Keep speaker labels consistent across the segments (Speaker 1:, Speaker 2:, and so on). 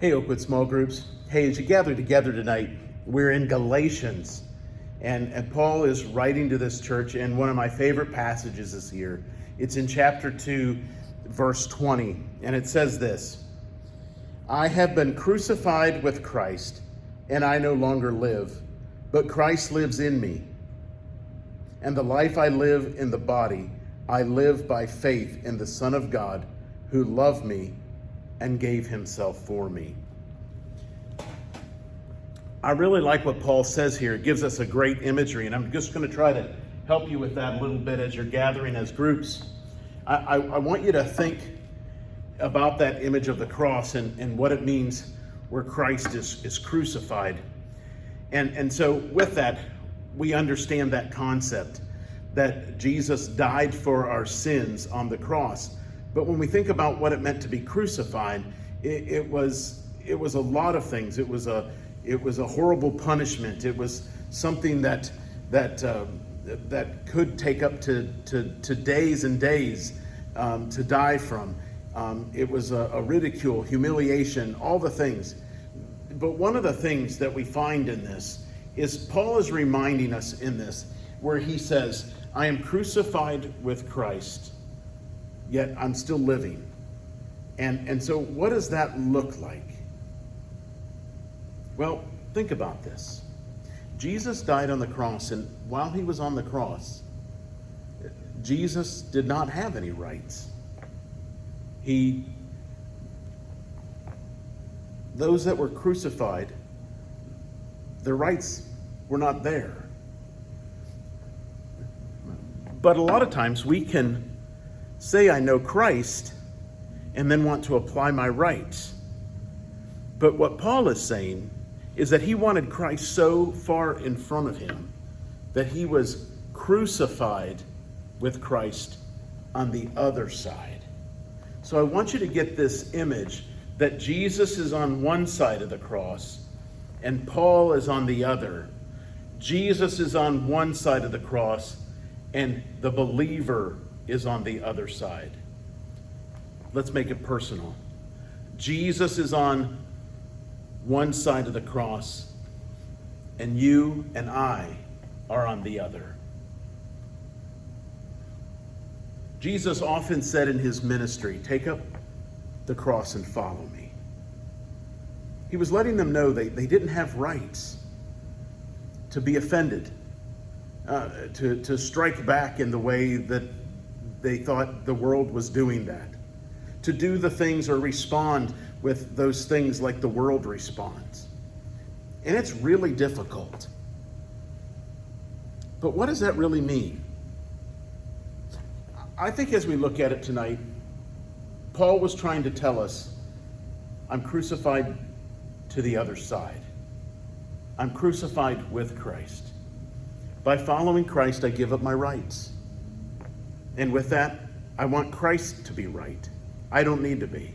Speaker 1: Hey, Oakwood Small Groups. Hey, as you gather together tonight, we're in Galatians. And Paul is writing to this church, and one of my favorite passages is here. It's in chapter 2, verse 20, and it says this: I have been crucified with Christ, and I no longer live, but Christ lives in me. And the life I live in the body, I live by faith in the Son of God, who loved me and gave himself for me. I really like what Paul says here. It gives us a great imagery, and I'm just going to try to help you with that a little bit as you're gathering as groups. I want you to think about that image of the cross and what it means where Christ is crucified. And so with that, we understand that concept that Jesus died for our sins on the cross. But when we think about what it meant to be crucified, it was a lot of things. It was a horrible punishment. It was something that could take up to days and days to die from. It was a ridicule, humiliation, all the things. But one of the things that we find in this is Paul is reminding us in this, where he says, I am crucified with Christ, yet I'm still living. And so what does that look like? Well, think about this. Jesus died on the cross, and while he was on the cross, Jesus did not have any rights. Those that were crucified, their rights were not there. But a lot of times we can say I know Christ and then want to apply my rights. But what Paul is saying is that he wanted Christ so far in front of him that he was crucified with Christ on the other side. So I want you to get this image that Jesus is on one side of the cross and Paul is on the other. Jesus is on one side of the cross and the believer is on the other side. Let's make it personal. Jesus is on one side of the cross, and you and I are on the other. Jesus often said in his ministry, take up the cross and follow me. He was letting them know they didn't have rights to be offended, to strike back in the way that they thought the world was doing that, to do the things or respond with those things like the world responds. And it's really difficult. But what does that really mean? I think as we look at it tonight, Paul was trying to tell us, I'm crucified to the other side. I'm crucified with Christ. By following Christ, I give up my rights. And with that, I want Christ to be right. I don't need to be.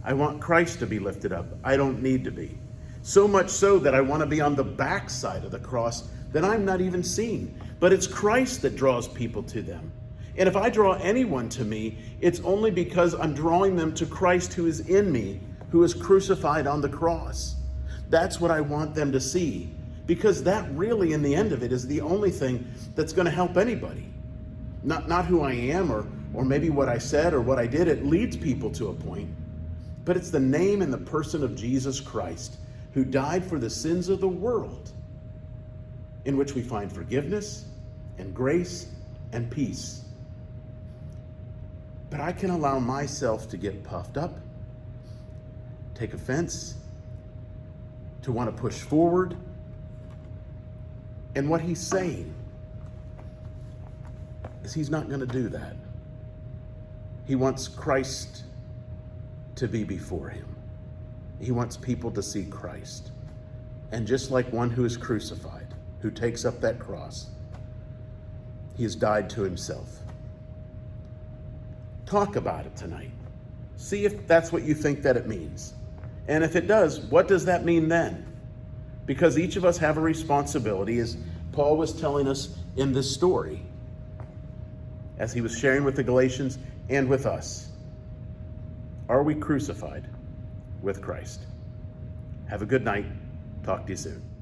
Speaker 1: I want Christ to be lifted up. I don't need to be. So much so that I want to be on the back side of the cross that I'm not even seen. But it's Christ that draws people to them. And if I draw anyone to me, it's only because I'm drawing them to Christ who is in me, who is crucified on the cross. That's what I want them to see. Because that really, in the end of it, is the only thing that's going to help anybody. Not who I am or maybe what I said or what I did. It leads people to a point. But it's the name and the person of Jesus Christ, who died for the sins of the world, in which we find forgiveness and grace and peace. But I can allow myself to get puffed up, take offense, to want to push forward. And what he's saying is he's not going to do that. He wants Christ to be before him. He wants people to see Christ. And just like one who is crucified, who takes up that cross, he has died to himself. Talk about it tonight. See if that's what you think that it means. And if it does, what does that mean then? Because each of us have a responsibility, as Paul was telling us in this story, as he was sharing with the Galatians and with us. Are we crucified with Christ? Have a good night. Talk to you soon.